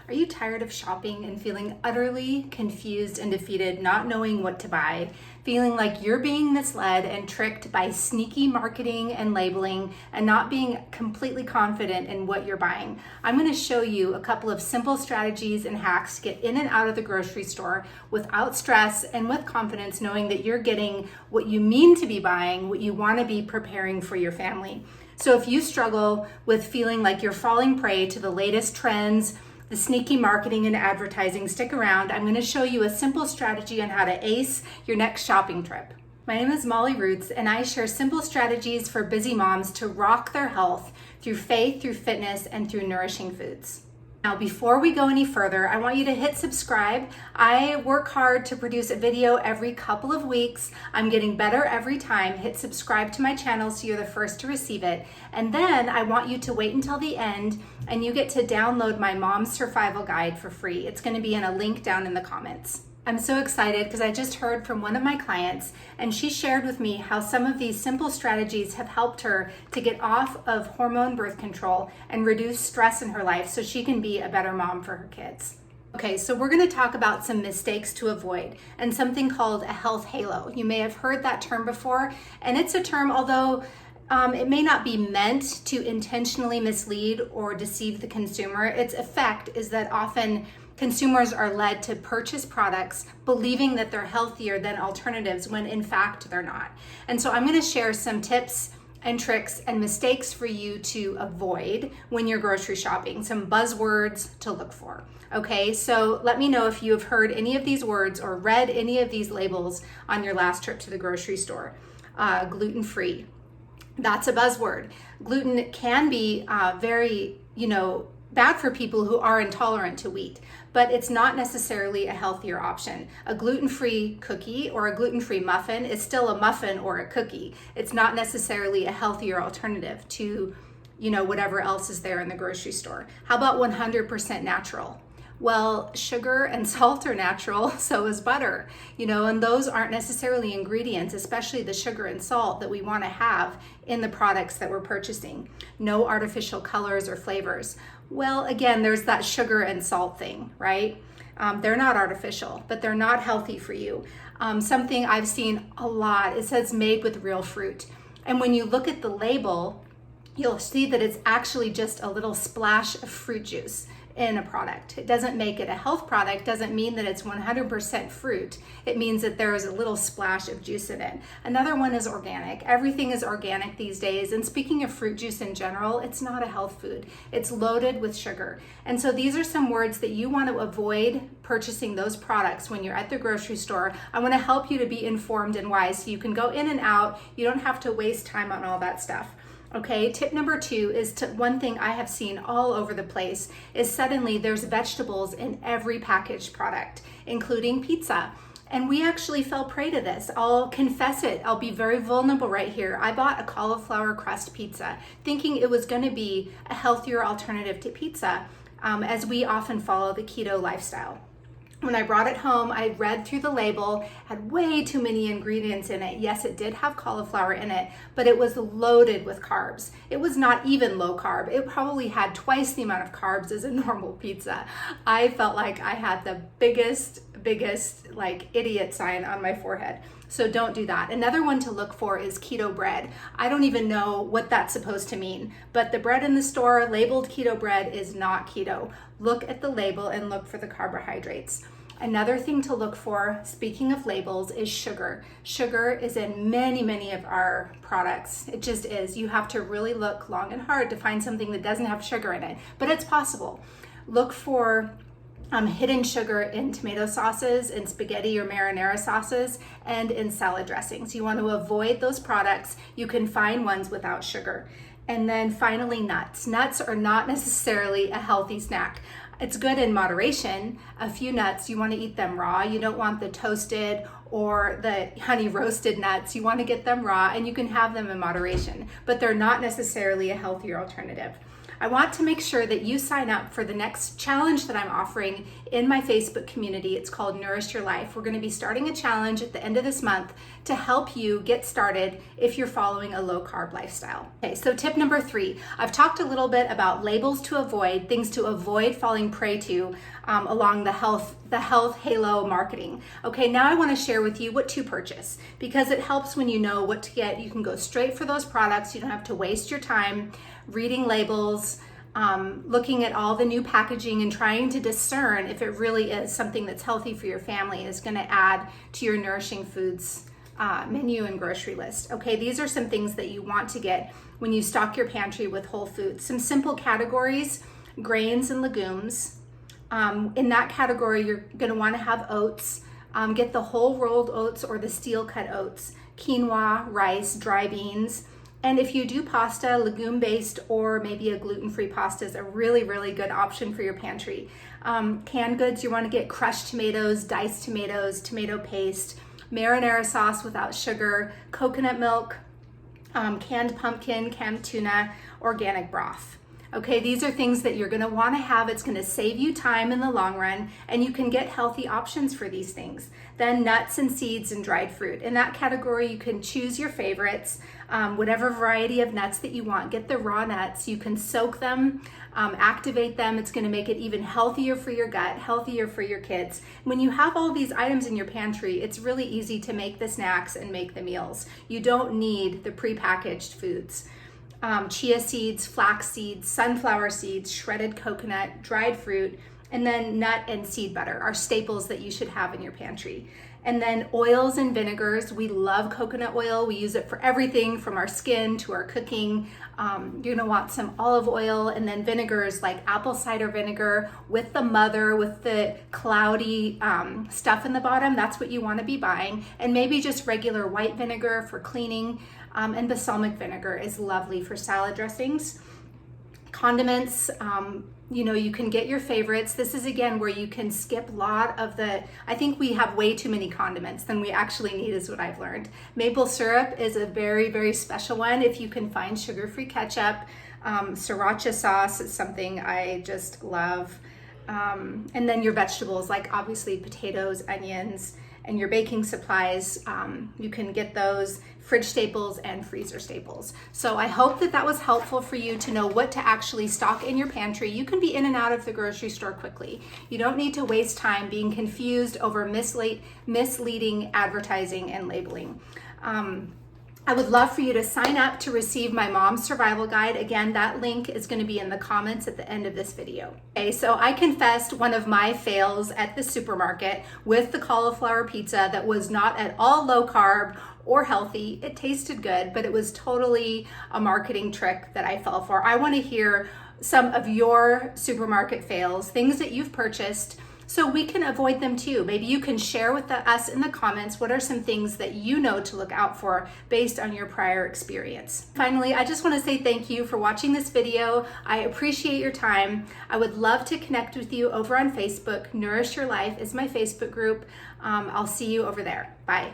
Are you tired of shopping and feeling utterly confused and defeated, not knowing what to buy, feeling like you're being misled and tricked by sneaky marketing and labeling and not being completely confident in what you're buying? I'm going to show you a couple of simple strategies and hacks to get in and out of the grocery store without stress and with confidence, knowing that you're getting what you mean to be buying, what you want to be preparing for your family. So if you struggle with feeling like you're falling prey to the latest trends, the sneaky marketing and advertising, stick around. I'm going to show you a simple strategy on how to ace your next shopping trip. My name is Molly Roots, and I share simple strategies for busy moms to rock their health through faith, through fitness, and through nourishing foods. Now, before we go any further, I want you to hit subscribe. I work hard to produce a video every couple of weeks. I'm getting better every time. Hit subscribe to my channel so you're the first to receive it. And then I want you to wait until the end and you get to download my Mom's Survival Guide for free. It's going to be in a link down in the comments. I'm so excited because I just heard from one of my clients and she shared with me how some of these simple strategies have helped her to get off of hormone birth control and reduce stress in her life so she can be a better mom for her kids. Okay, so we're going to talk about some mistakes to avoid and something called a health halo. You may have heard that term before, and it's a term, although it may not be meant to intentionally mislead or deceive the consumer. Its effect is that often consumers are led to purchase products believing that they're healthier than alternatives when in fact they're not. And so I'm going to share some tips and tricks and mistakes for you to avoid when you're grocery shopping, some buzzwords to look for. Okay, so let me know if you have heard any of these words or read any of these labels on your last trip to the grocery store. Gluten-free. That's a buzzword. Gluten can be very, bad for people who are intolerant to wheat, but it's not necessarily a healthier option. A gluten-free cookie or a gluten-free muffin is still a muffin or a cookie. It's not necessarily a healthier alternative to, whatever else is there in the grocery store. How about 100% natural? Well, sugar and salt are natural, so is butter, and those aren't necessarily ingredients, especially the sugar and salt that we want to have in the products that we're purchasing. No artificial colors or flavors. Well, again, there's that sugar and salt thing, right? They're not artificial, but they're not healthy for you. Something I've seen a lot, it says made with real fruit. And when you look at the label, you'll see that it's actually just a little splash of fruit juice in a product. It doesn't make it a health product, doesn't mean that it's 100% fruit. It means that there is a little splash of juice in it. Another one is organic. Everything is organic these days. And speaking of fruit juice in general, it's not a health food. It's loaded with sugar. And so these are some words that you want to avoid purchasing those products when you're at the grocery store. I want to help you to be informed and wise so you can go in and out. You don't have to waste time on all that stuff. Okay, tip number 2 is one thing I have seen all over the place is suddenly there's vegetables in every packaged product, including pizza. And we actually fell prey to this. I'll confess it. I'll be very vulnerable right here. I bought a cauliflower crust pizza thinking it was going to be a healthier alternative to pizza, as we often follow the keto lifestyle. When I brought it home, I read through the label, had way too many ingredients in it. Yes, it did have cauliflower in it, but it was loaded with carbs. It was not even low carb. It probably had twice the amount of carbs as a normal pizza. I felt like I had the biggest like idiot sign on my forehead. So don't do that. Another one to look for is keto bread. I don't even know what that's supposed to mean, but the bread in the store labeled keto bread is not keto. Look at the label and look for the carbohydrates. Another thing to look for, speaking of labels, is sugar. Sugar is in many of our products. It just is. You have to really look long and hard to find something that doesn't have sugar in it, but it's possible. Look for hidden sugar in tomato sauces, in spaghetti or marinara sauces, and in salad dressings. You want to avoid those products. You can find ones without sugar. And then finally, nuts. Nuts are not necessarily a healthy snack. It's good in moderation. A few nuts, you want to eat them raw. You don't want the toasted or the honey roasted nuts. You want to get them raw, and you can have them in moderation, but they're not necessarily a healthier alternative. I want to make sure that you sign up for the next challenge that I'm offering in my Facebook community. It's called Nourish Your Life. We're going to be starting a challenge at the end of this month to help you get started if you're following a low carb lifestyle. Okay, so tip number 3, I've talked a little bit about labels to avoid, things to avoid falling prey to along the health halo marketing. Okay, now I want to share with you what to purchase, because it helps when you know what to get. You can go straight for those products. You don't have to waste your time reading labels, looking at all the new packaging and trying to discern if it really is something that's healthy for your family and is going to add to your nourishing foods menu and grocery list. Okay, these are some things that you want to get when you stock your pantry with whole foods. Some simple categories: grains and legumes. In that category, you're going to want to have oats. Get the whole rolled oats or the steel cut oats, quinoa, rice, dry beans. And if you do pasta, legume-based or maybe a gluten-free pasta is a really, really good option for your pantry. Canned goods, you want to get crushed tomatoes, diced tomatoes, tomato paste, marinara sauce without sugar, coconut milk, canned pumpkin, canned tuna, organic broth. Okay, these are things that you're going to want to have. It's going to save you time in the long run, and you can get healthy options for these things. Then nuts and seeds and dried fruit. In that category, you can choose your favorites, whatever variety of nuts that you want. Get the raw nuts. You can soak them, activate them. It's going to make it even healthier for your gut, healthier for your kids. When you have all these items in your pantry, it's really easy to make the snacks and make the meals. You don't need the prepackaged foods. Chia seeds, flax seeds, sunflower seeds, shredded coconut, dried fruit, and then nut and seed butter are staples that you should have in your pantry. And then oils and vinegars. We love coconut oil. We use it for everything from our skin to our cooking. You're gonna want some olive oil, and then vinegars like apple cider vinegar with the mother, with the cloudy stuff in the bottom. That's what you wanna be buying. And maybe just regular white vinegar for cleaning. And balsamic vinegar is lovely for salad dressings. Condiments, you can get your favorites. This is again where you can skip a lot of I think we have way too many condiments than we actually need, is what I've learned. Maple syrup is a very, very special one. If you can find sugar-free ketchup, sriracha sauce is something I just love. And then your vegetables, like obviously potatoes, onions, and your baking supplies, you can get those, fridge staples and freezer staples. So I hope that was helpful for you to know what to actually stock in your pantry. You can be in and out of the grocery store quickly. You don't need to waste time being confused over misleading advertising and labeling. I would love for you to sign up to receive my mom's survival guide. Again, that link is going to be in the comments at the end of this video. Okay, so I confessed one of my fails at the supermarket with the cauliflower pizza that was not at all low carb or healthy. It tasted good, but it was totally a marketing trick that I fell for. I want to hear some of your supermarket fails, things that you've purchased, so we can avoid them too. Maybe you can share with us in the comments what are some things that you know to look out for based on your prior experience. Finally, I just want to say thank you for watching this video. I appreciate your time. I would love to connect with you over on Facebook. Nourish Your Life is my Facebook group. I'll see you over there. Bye.